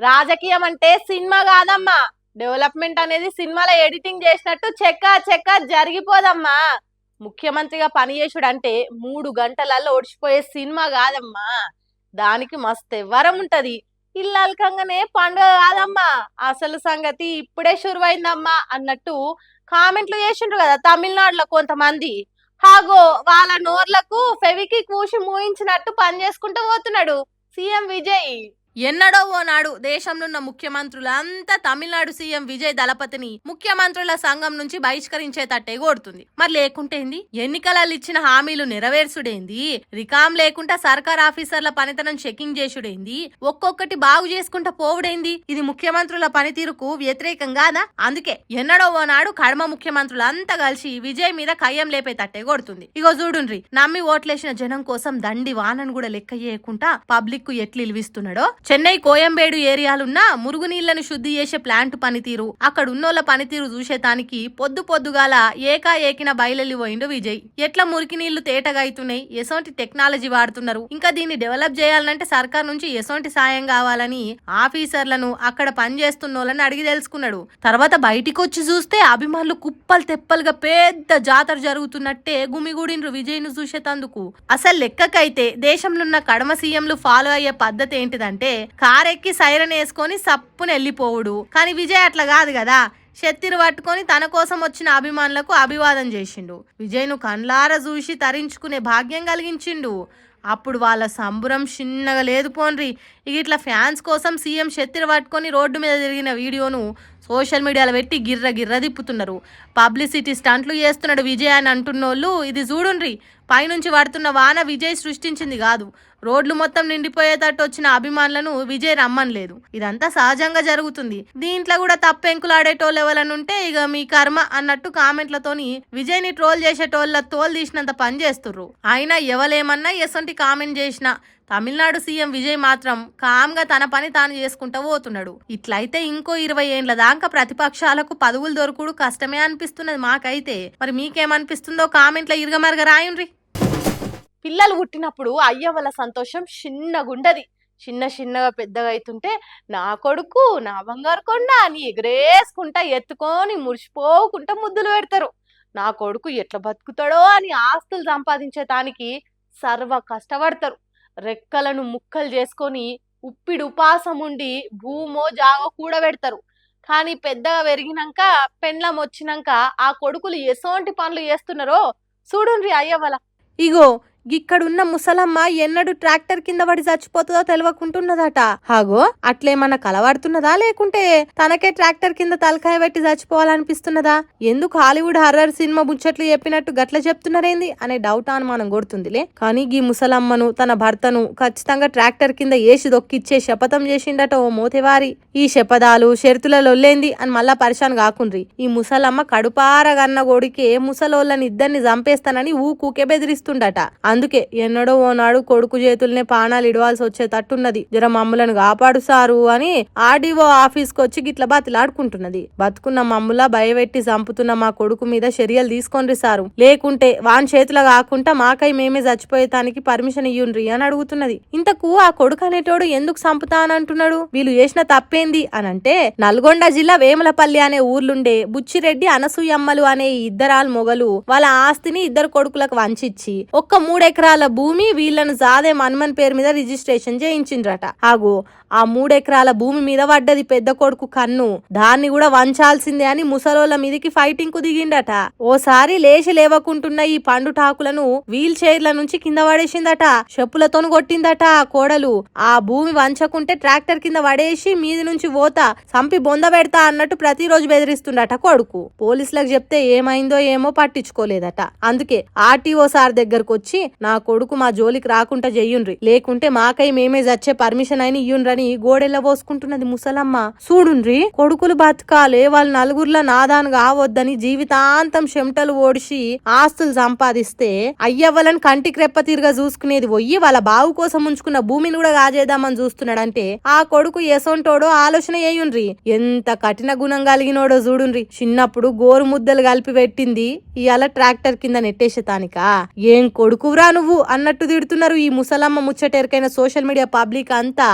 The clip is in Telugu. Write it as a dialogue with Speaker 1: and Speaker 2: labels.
Speaker 1: రాజకీయం అంటే సినిమా కాదమ్మా. డెవలప్మెంట్ అనేది సినిమాలో ఎడిటింగ్ చేసినట్టు చెక్క చెక్క జరిగిపోదమ్మా. ముఖ్యమంత్రిగా పనిచేసుడు అంటే 3 గంటలలో ఓడిచిపోయే సినిమా కాదమ్మా. దానికి మస్తు ఎవ్వరం ఉంటది. ఇల్లల్కంగానే పండుగ కాదమ్మా. అసలు సంగతి ఇప్పుడే షురువైందమ్మా అన్నట్టు కామెంట్లు చేసిండ్రు కదా తమిళనాడులో కొంతమంది. హాగో వాళ్ళ నోర్లకు ఫెవికి కూసి మూయించినట్టు పని చేసుకుంటూ పోతున్నాడు సీఎం విజయ్. ఎన్నడో ఓనాడు దేశంలో ఉన్న ముఖ్యమంత్రులంతా తమిళనాడు సీఎం విజయ్ దళపతిని ముఖ్యమంత్రుల సంఘం నుంచి బహిష్కరించేటట్టే కోరుతుంది. మరి లేకుంటేంది, ఎన్నికలలో ఇచ్చిన హామీలు నెరవేర్చుడేంది, రికామ్ లేకుండా సర్కార్ ఆఫీసర్ల పనితనం చెకింగ్ చేసుడేంది, ఒక్కొక్కటి బాగు చేసుకుంటా పోవుడేంది. ఇది ముఖ్యమంత్రుల పనితీరుకు వ్యతిరేకం కాదా? అందుకే ఎన్నడో ఓనాడు కడమ ముఖ్యమంత్రులంతా కలిసి విజయ్ మీద కయ్యం లేపేటట్టే కొడుతుంది. ఇగో చూడుండ్రి, నమ్మి ఓట్లేసిన జనం కోసం దండి వానను కూడా లెక్క చేయకుండా పబ్లిక్ కు ఎట్లు ఇల్విస్తున్నాడో. చెన్నై కోయంబేడు ఏరియాలున్న మురుగునీళ్లను శుద్ధి చేసే ప్లాంట్ పనితీరు, అక్కడ ఉన్నోళ్ల పనితీరు చూసేతానికి పొద్దుగాల ఏకిన బయలెల్లి పోయిండు విజయ్. ఎట్లా మురికి నీళ్లు తేటగా అవుతున్నాయి, ఎసోంటి టెక్నాలజీ వాడుతున్నారు, ఇంకా దీన్ని డెవలప్ చేయాలంటే సర్కార్ నుంచి ఎసోంటి సాయం కావాలని ఆఫీసర్లను అక్కడ పనిచేస్తున్నోళ్ళని అడిగి తెలుసుకున్నాడు. తర్వాత బయటికి వచ్చి చూస్తే అభిమానులు కుప్పలు తెప్పలుగా పెద్ద జాతర జరుగుతున్నట్టే గుమిగూడిండ్రు విజయ్ ను చూసేతందుకు. అసలు లెక్కకైతే దేశంలో ఉన్న కడమ సీఎంలు ఫాలో అయ్యే పద్ధతి ఏంటిదంటే కారెక్కి సైరన్ వేసుకొని సప్పున వెళ్ళిపోవుడు. కానీ విజయ్ అట్లా కాదు కదా, శత్తిరు పట్టుకొని తన కోసం వచ్చిన అభిమానులకు అభివాదం చేసిండు. విజయ్ను కండ్లార చూసి తరించుకునే భాగ్యం కలిగించిండు. అప్పుడు వాళ్ళ సంబురం చిన్నగా లేదు పోన్రి. ఇక ఇట్లా ఫ్యాన్స్ కోసం సీఎం శత్తిరు పట్టుకొని రోడ్డు మీద తిరిగిన వీడియోను సోషల్ మీడియాలో పెట్టి గిర్ర తిప్పుతున్నారు. పబ్లిసిటీ స్టంట్లు చేస్తున్నాడు విజయ్ అని అంటున్నోళ్ళు ఇది చూడుండ్రి. పైనుంచి పడుతున్న వాన విజయ్ సృష్టించింది కాదు. రోడ్లు మొత్తం నిండిపోయేటట్టు వచ్చిన అభిమానులను విజయ్ రమ్మనలేదు. ఇదంతా సహజంగా జరుగుతుంది. దీంట్లో కూడా తప్పెంకులాడేటోళ్ళు ఎవరనుంటే ఇక మీ కర్మ అన్నట్టు కామెంట్లతోని విజయ్ ని ట్రోల్ చేసేటోళ్ళ తోలు తీసినంత పని చేస్తుర్రు. అయినా ఎవలేమన్నా ఎసంటి కామెంట్ చేసినా తమిళనాడు సీఎం విజయ్ మాత్రం కామ్గా తన పని తాను చేసుకుంటూ పోతున్నాడు. ఇట్లయితే ఇంకో 20 ఏండ్ల దాకా ప్రతిపక్షాలకు పదవులు దొరుకుడు కష్టమే అనిపిస్తున్నది మాకైతే. మరి మీకేమనిపిస్తుందో కామెంట్ల ఇరగమరగ రాయుండ్రి. పిల్లలు పుట్టినప్పుడు అయ్య వాళ్ళ సంతోషం చిన్నగుండది. చిన్నగా పెద్దగా అవుతుంటే నా కొడుకు నా బంగారు కొండ అని ఎగరేసుకుంటా ఎత్తుకొని మురిసిపోకుండా ముద్దులు పెడతారు. నా కొడుకు ఎట్లా బతుకుతాడో అని ఆస్తులు సంపాదించేటానికి సర్వ కష్టపడతారు. రెక్కలను ముక్కలు చేసుకొని ఉప్పిడి ఉపాసం ఉండి భూమో జాగో కూడబెడతారు. కానీ పెద్దగా పెరిగినాక పెండ్లం వచ్చినాక ఆ కొడుకులు ఎసోంటి పనులు చేస్తున్నారో చూడుండ్రి అయ్యవల. ఇగో ఇక్కడున్న ముసలమ్మ ఎన్నడు ట్రాక్టర్ కింద పడి చచ్చిపోతుందో తెలియకుంటున్నదట. హాగో అట్లేమన్నా కలవడుతున్నదా, లేకుంటే తనకే ట్రాక్టర్ కింద తలకాయ పెట్టి చచ్చిపోవాలనిపిస్తున్నదా? ఎందుకు హాలీవుడ్ హర్రర్ సినిమా ముచ్చట్లు చెప్పినట్టు గట్ల చెప్తున్నారేంది అనే డౌట్ అనుమానం కొడుతుందిలే. కానీ ఈ ముసలమ్మను తన భర్తను ఖచ్చితంగా ట్రాక్టర్ కింద ఏసి దొక్కిచ్చే శపథం చేసిండట ఓ మోతేవారి. ఈ శపథాలు షరతులొల్లేంది అని మళ్ళా పరిశాన్ కాకుండ్రి. ఈ ముసలమ్మ కడుపారగన్న కొడుకే ముసలోళ్ళని ఇద్దరిని చంపేస్తానని ఊకూకే బెదిరిస్తుండట. అందుకే ఎన్నడో ఓనాడు కొడుకు చేతుల్నే పానాలు ఇడవాల్సి వచ్చేటట్టున్నది. జర మమ్ములను కాపాడు సారు అని ఆర్డీఓ ఆఫీస్కి వచ్చి గిట్ల బతిలాడుకుంటున్నది. బతుకున్న మమ్ములా భయపెట్టి చంపుతున్న మా కొడుకు మీద చర్యలు తీసుకోండి సారు, లేకుంటే వాన్ చేతుల కాకుండా మాకై మేమే చచ్చిపోయేటానికి పర్మిషన్ ఇయ్యుండ్రి అని అడుగుతున్నది. ఇంతకు ఆ కొడుకు అనేటోడు ఎందుకు చంపుతానంటున్నాడు? వీళ్ళు చేసిన తప్పేంది అనంటే నల్గొండ జిల్లా వేములపల్లి అనే ఊర్లుండే బుచ్చిరెడ్డి అనసూయమ్మలు అనే ఇద్దరాలు మొగలు వాళ్ళ ఆస్తిని ఇద్దరు కొడుకులకు వంచిచ్చి ఒక్క 3 ఎకరాల భూమి వీళ్లను జాదే మన్మన్ పేరు మీద రిజిస్ట్రేషన్ చేయించిండ్రట. ఆగో ఆ 3 ఎకరాల భూమి మీద పడ్డది పెద్ద కొడుకు కన్ను. దాన్ని కూడా వంచాల్సిందే అని ముసలోళ్ళ మీదకి ఫైటింగ్ కు దిగిండట. ఓసారి లేచి లేవకుంటున్న ఈ పండు టాకులను వీల్ చైర్ల నుంచి కింద పడేసిందట. చెప్పులతో కొట్టిందట కోడలు. ఆ భూమి వంచకుంటే ట్రాక్టర్ కింద పడేసి మీది నుంచి పోతా సంపి బొంద పెడతా అన్నట్టు ప్రతిరోజు బెదిరిస్తుండట కొడుకు. పోలీసులకు చెప్తే ఏమైందో ఏమో పట్టించుకోలేదట. అందుకే ఆర్టీఓ సార్ దగ్గరకు వచ్చి నా కొడుకు మా జోలికి రాకుండా చెయ్యుండ్రి, లేకుంటే మాకై మేమే చచ్చే పర్మిషన్ అయిన ఇయ్యుండ్రని గోడెల్ల పోసుకుంటున్నది ముసలమ్మ. చూడుండ్రి, కొడుకులు బతకాలే వాళ్ళ నలుగురుల నాదాను కావద్దని జీవితాంతం చెమటలు ఓడిసి ఆస్తులు సంపాదిస్తే అయ్యవ్వలను కంటికి రెప్ప తీరుగా చూసుకునేది పోయి వాళ్ళ బావు కోసం ఉంచుకున్న భూమిని కూడా కాజేద్దామని చూస్తున్నాడంటే ఆ కొడుకు ఎసొంటోడో ఆలోచన చేయుండ్రి. ఎంత కఠిన గుణం కలిగినోడో చూడుండ్రి. చిన్నప్పుడు గోరు ముద్దలు కలిపి పెట్టింది ఇవాళ ట్రాక్టర్ కింద నెట్టేసేతానికా? ఏం కొడుకురా నువ్వు అన్నట్టు తిడుతున్నారు ఈ ముసలమ్మ ముచ్చటెరకైన సోషల్ మీడియా పబ్లిక్ అంతా.